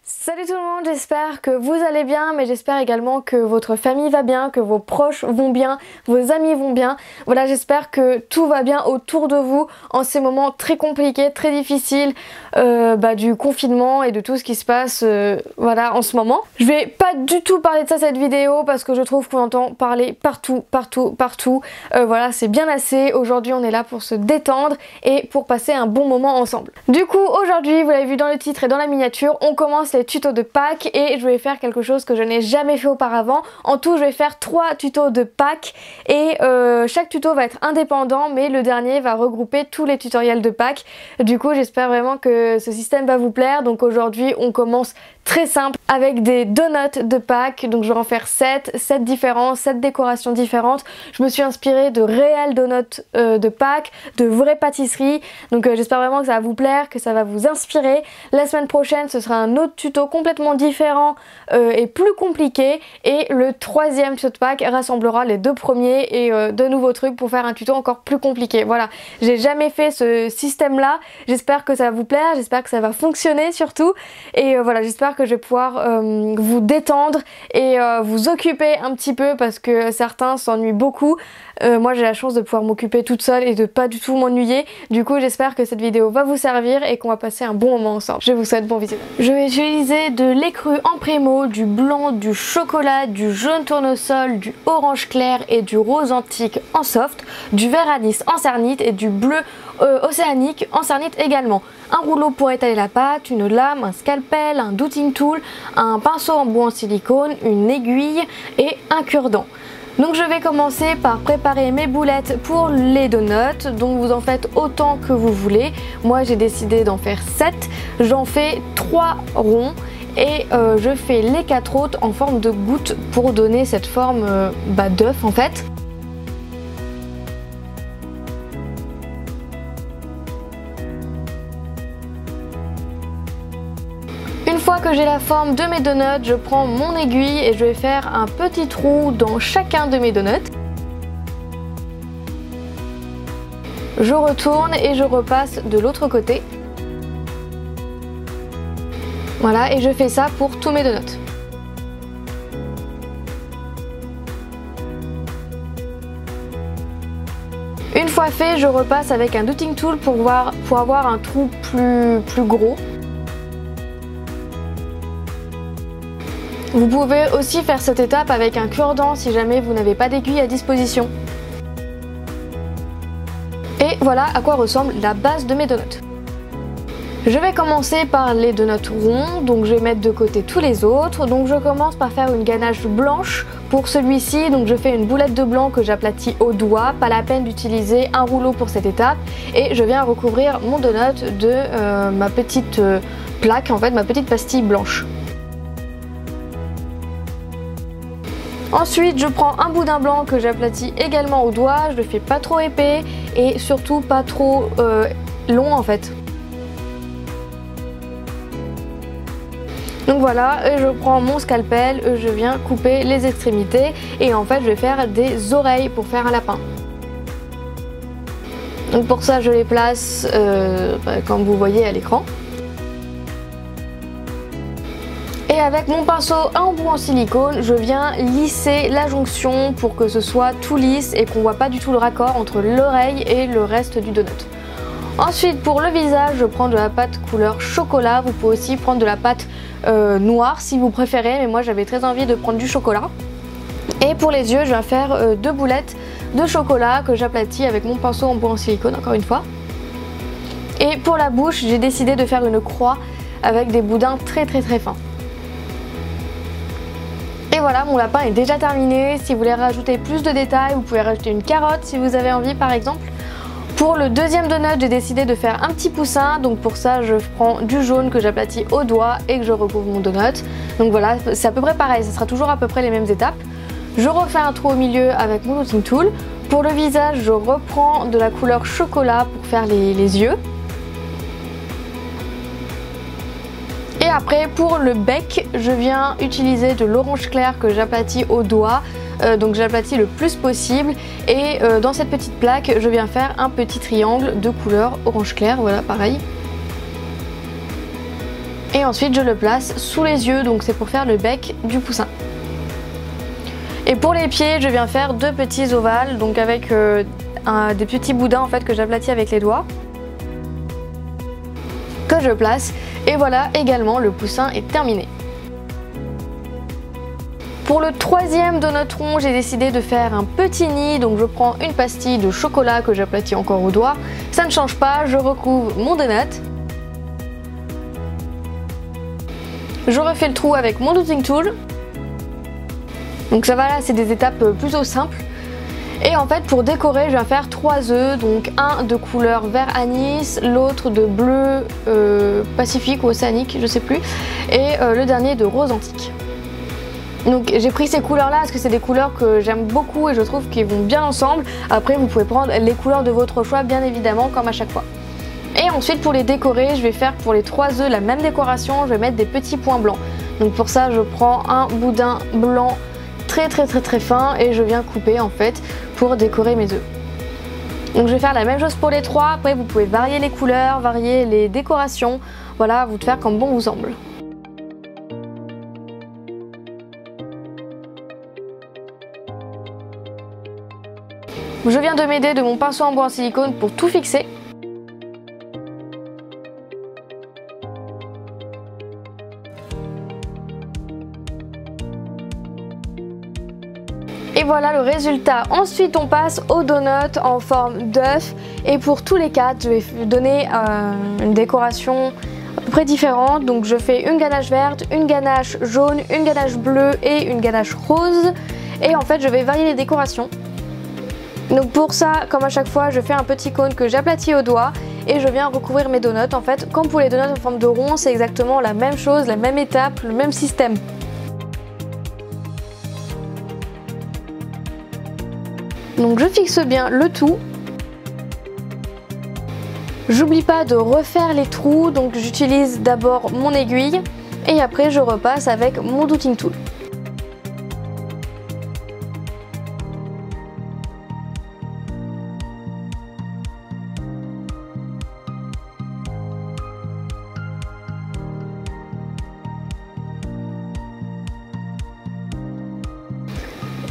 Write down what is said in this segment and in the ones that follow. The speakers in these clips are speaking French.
Salut tout le monde, j'espère que vous allez bien, mais j'espère également que votre famille va bien, que vos proches vont bien, vos amis vont bien. Voilà, j'espère que tout va bien autour de vous en ces moments très compliqués, très difficiles du confinement et de tout ce qui se passe voilà, en ce moment. Je vais pas du tout parler de ça cette vidéo parce que je trouve qu'on entend parler partout. Voilà, c'est bien assez. Aujourd'hui, on est là pour se détendre et pour passer un bon moment ensemble. Du coup, aujourd'hui, vous l'avez vu dans le titre et dans la miniature, on commence les tutos de Pâques et je vais faire quelque chose que je n'ai jamais fait auparavant. En tout, je vais faire 3 tutos de Pâques et chaque tuto va être indépendant, mais le dernier va regrouper tous les tutoriels de Pâques. Du coup, j'espère vraiment que ce système va vous plaire. Donc aujourd'hui, on commence très simple avec des donuts de Pâques. Donc je vais en faire 7 différents, 7 décorations différentes. Je me suis inspirée de réels donuts de Pâques, de vraies pâtisseries. Donc j'espère vraiment que ça va vous plaire, que ça va vous inspirer. La semaine prochaine, ce sera un autre tuto complètement différent et plus compliqué. Et le 3e tuto de Pâques rassemblera les 2 premiers et de nouveaux trucs pour faire un tuto encore plus compliqué. Voilà, j'ai jamais fait ce système là. J'espère que ça va vous plaire, j'espère que ça va fonctionner surtout. Et voilà, j'espère que je vais pouvoir vous détendre et vous occuper un petit peu parce que certains s'ennuient beaucoup. Moi j'ai la chance de pouvoir m'occuper toute seule et de pas du tout m'ennuyer. Du coup j'espère que cette vidéo va vous servir et qu'on va passer un bon moment ensemble. Je vous souhaite bon visionnage. Je vais utiliser de lait cru en prémo, du blanc, du chocolat, du jaune tournesol, du orange clair et du rose antique en soft, du vert anis en cernite et du bleu océanique en cernite également. Un rouleau pour étaler la pâte, une lame, un scalpel, un douting tool, un pinceau en bois en silicone, une aiguille et un cure-dent. Donc je vais commencer par préparer mes boulettes pour les donuts, donc vous en faites autant que vous voulez. Moi j'ai décidé d'en faire 7, j'en fais 3 ronds et je fais les 4 autres en forme de goutte pour donner cette forme d'œuf en fait. Une fois que j'ai la forme de mes donuts, je prends mon aiguille et je vais faire un petit trou dans chacun de mes donuts. Je retourne et je repasse de l'autre côté. Voilà, et je fais ça pour tous mes donuts. Une fois fait, je repasse avec un douting tool pour avoir un trou plus gros. Vous pouvez aussi faire cette étape avec un cure-dent si jamais vous n'avez pas d'aiguille à disposition. Et voilà à quoi ressemble la base de mes donuts. Je vais commencer par les donuts ronds, donc je vais mettre de côté tous les autres. Donc je commence par faire une ganache blanche pour celui-ci. Donc je fais une boulette de blanc que j'aplatis au doigt, pas la peine d'utiliser un rouleau pour cette étape. Et je viens recouvrir mon donut de ma petite plaque, en fait ma petite pastille blanche. Ensuite, je prends un boudin blanc que j'aplatis également au doigt, je le fais pas trop épais et surtout pas trop long en fait. Donc voilà, je prends mon scalpel, je viens couper les extrémités et en fait je vais faire des oreilles pour faire un lapin. Donc pour ça je les place comme vous voyez à l'écran. Et avec mon pinceau en bout en silicone, je viens lisser la jonction pour que ce soit tout lisse et qu'on voit pas du tout le raccord entre l'oreille et le reste du donut. Ensuite pour le visage, je prends de la pâte couleur chocolat. Vous pouvez aussi prendre de la pâte noire si vous préférez, mais moi j'avais très envie de prendre du chocolat. Et pour les yeux, je viens faire 2 boulettes de chocolat que j'aplatis avec mon pinceau en bois en silicone encore une fois. Et pour la bouche, j'ai décidé de faire une croix avec des boudins très fins. Et voilà, mon lapin est déjà terminé. Si vous voulez rajouter plus de détails, vous pouvez rajouter une carotte si vous avez envie par exemple. Pour le deuxième donut, j'ai décidé de faire un petit poussin. Donc pour ça, je prends du jaune que j'aplatis au doigt et que je recouvre mon donut. Donc voilà, c'est à peu près pareil, ce sera toujours à peu près les mêmes étapes. Je refais un trou au milieu avec mon douting tool. Pour le visage, je reprends de la couleur chocolat pour faire les yeux. Et après pour le bec, je viens utiliser de l'orange clair que j'aplatis au doigt. Donc j'aplatis le plus possible et dans cette petite plaque je viens faire un petit triangle de couleur orange clair, voilà pareil. Et ensuite je le place sous les yeux, donc c'est pour faire le bec du poussin. Et pour les pieds, je viens faire 2 petits ovales, donc avec des petits boudins en fait que j'aplatis avec les doigts, que je place. Et voilà, également le poussin est terminé. Pour le 3e donut rond, j'ai décidé de faire un petit nid, donc je prends une pastille de chocolat que j'aplatis encore au doigt. Ça ne change pas, je recouvre mon donut. Je refais le trou avec mon doting tool. Donc ça va, là c'est des étapes plutôt simples. Et en fait pour décorer je vais faire 3 œufs, donc un de couleur vert anis, l'autre de bleu pacifique ou océanique, je sais plus, et le dernier de rose antique. Donc j'ai pris ces couleurs là parce que c'est des couleurs que j'aime beaucoup et je trouve qu'ils vont bien ensemble. Après vous pouvez prendre les couleurs de votre choix bien évidemment comme à chaque fois. Et ensuite pour les décorer, je vais faire pour les 3 œufs la même décoration, je vais mettre des petits points blancs. Donc pour ça je prends un boudin blanc très fin et je viens couper en fait pour décorer mes œufs. Donc je vais faire la même chose pour les 3, après vous pouvez varier les couleurs, varier les décorations, voilà, à vous de faire comme bon vous semble. Je viens de m'aider de mon pinceau en bois en silicone pour tout fixer. Et voilà le résultat. Ensuite on passe au donut en forme d'œuf et pour tous les 4 je vais donner une décoration à peu près différente. Donc je fais une ganache verte, une ganache jaune, une ganache bleue et une ganache rose. Et en fait je vais varier les décorations. Donc pour ça, comme à chaque fois, je fais un petit cône que j'aplatis au doigt et je viens recouvrir mes donuts. En fait, comme pour les donuts en forme de rond, c'est exactement la même chose, la même étape, le même système. Donc je fixe bien le tout. J'oublie pas de refaire les trous, donc j'utilise d'abord mon aiguille et après je repasse avec mon doting tool.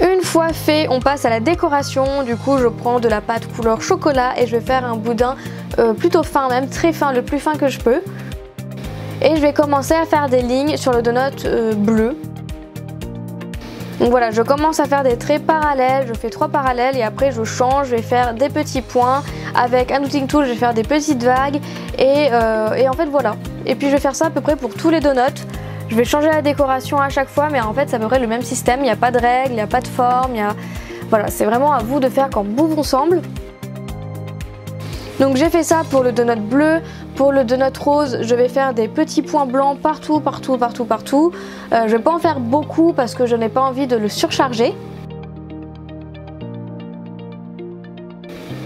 Une fois fait, on passe à la décoration. Du coup je prends de la pâte couleur chocolat et je vais faire un boudin plutôt fin, même très fin, le plus fin que je peux. Et je vais commencer à faire des lignes sur le donut bleu. Donc voilà, je commence à faire des traits parallèles, je fais 3 parallèles et après je change, je vais faire des petits points. Avec un doting tool, je vais faire des petites vagues et en fait voilà. Et puis je vais faire ça à peu près pour tous les donuts. Je vais changer la décoration à chaque fois, mais en fait c'est à peu près le même système, il n'y a pas de règles, il n'y a pas de forme, voilà, c'est vraiment à vous de faire comme bon vous semble. Donc j'ai fait ça pour le donut bleu. Pour le donut rose, je vais faire des petits points blancs partout. Je vais pas en faire beaucoup parce que je n'ai pas envie de le surcharger.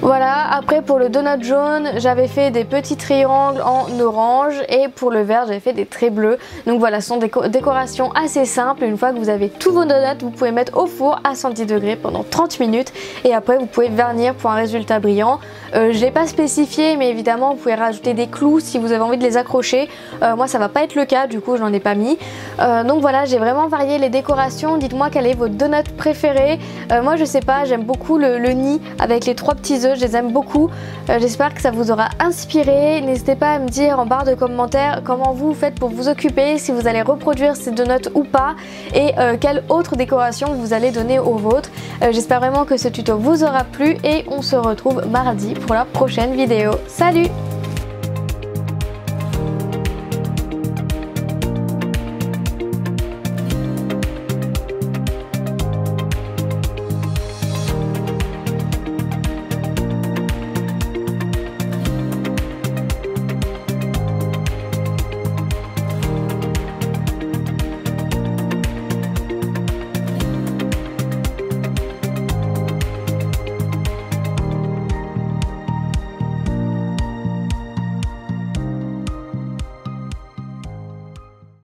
Voilà, après pour le donut jaune, j'avais fait des petits triangles en orange et pour le vert, j'avais fait des traits bleus. Donc voilà, ce sont des décorations assez simples. Une fois que vous avez tous vos donuts, vous pouvez mettre au four à 110 degrés pendant 30 minutes et après vous pouvez vernir pour un résultat brillant. Je l'ai pas spécifié, mais évidemment vous pouvez rajouter des clous si vous avez envie de les accrocher. Moi ça va pas être le cas, du coup je n'en ai pas mis. Donc voilà, j'ai vraiment varié les décorations. Dites-moi quel est votre donut préféré. Moi je sais pas, j'aime beaucoup le nid avec les 3 petits œufs. Je les aime beaucoup, j'espère que ça vous aura inspiré. N'hésitez pas à me dire en barre de commentaires comment vous faites pour vous occuper, si vous allez reproduire ces donuts ou pas et quelle autre décoration vous allez donner aux vôtres. J'espère vraiment que ce tuto vous aura plu et on se retrouve mardi pour la prochaine vidéo. Salut!